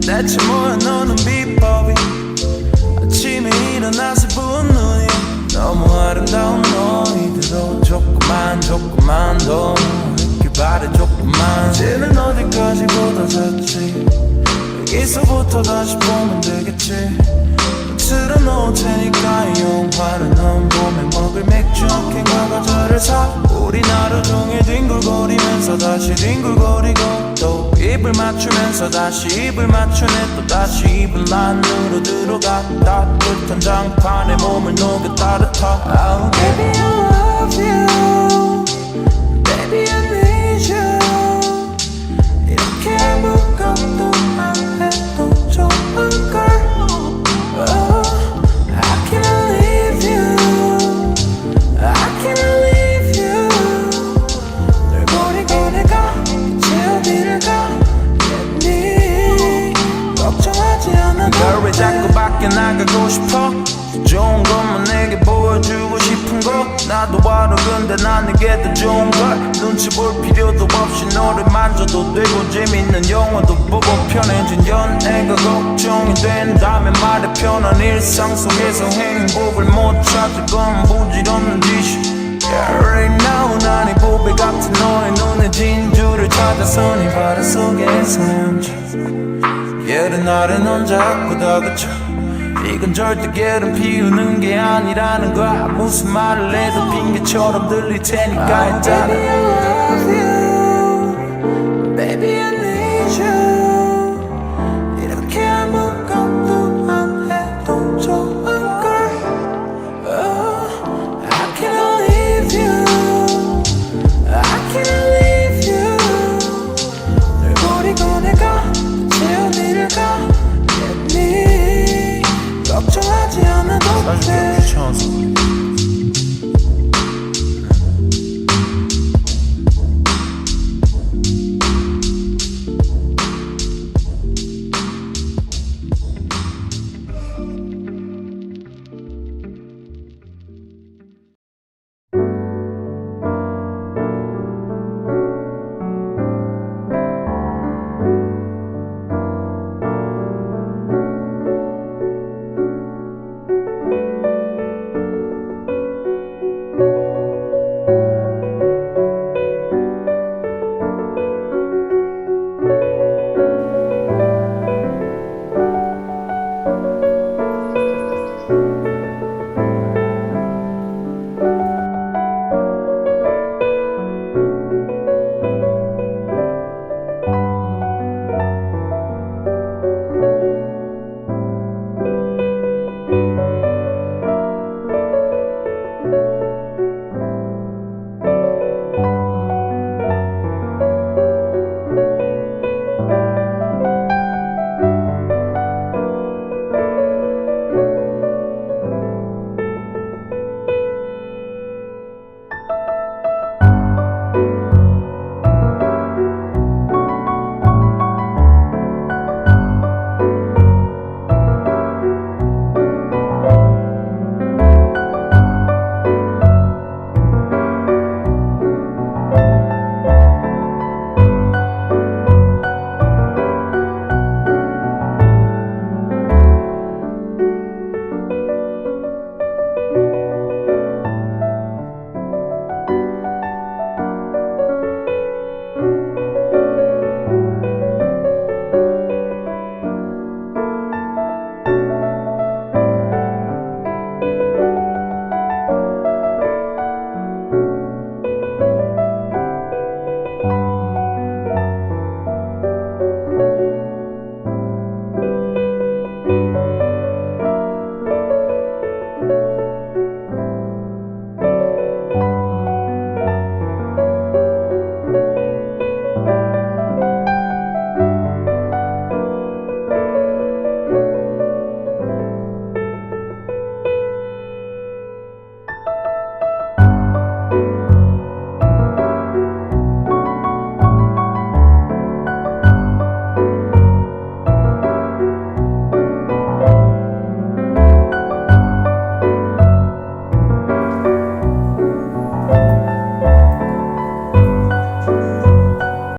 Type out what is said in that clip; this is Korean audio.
대체 뭐야 너는 비법이 아침에 일어나서 부은 눈이 너무 아름다운 너희들로 조금만 더 있길 바래 조금만 이제는 어디까지 보다 잤지 여기서부터 다시 보면 되겠지 틀어놓을 테니까 영화를 넌 봄에 먹을 맥주 캔과 과자를 사 우린 하루 종일 뒹굴거리면서 다시 뒹굴거리고 또 입을 맞추면서 다시 입을 맞추네 또 다시 입을 안으로 들어가 따뜻한 장판에 몸을 녹여 따뜻하 oh, Baby I love you Baby I need you 이렇게 아무것도 안 해도 좋은걸 왜 자꾸 밖에 나가고 싶어 좋은 것만 내게 보여주고 싶은 거 나도 알아 근데 난 이게 더 좋은 걸 눈치 볼 필요도 없이 너를 만져도 되고 재밌는 영화도 보고 편해진 연애가 걱정이 된다면 말해 편한 일상 속에서 행복을 못 찾을 건 부질없는 짓이 Yeah, right now 난 이 보배 같은 너의 눈에 진주를 찾아서 네 바다 속에서 헤엄쳐 예른 날에 넌 자꾸 다그쳐 이건 절대 게으름 피우는 게 아니라는 거야 무슨 말을 해도 핑계처럼 들릴 테니까 일단 Baby I love you Baby I need you 이렇게 아무것도 안 해도 좋은걸 oh, I can't leave you I can't leave you 널 버리고 내가 어디를 가겠니 걱정하지 않아도 돼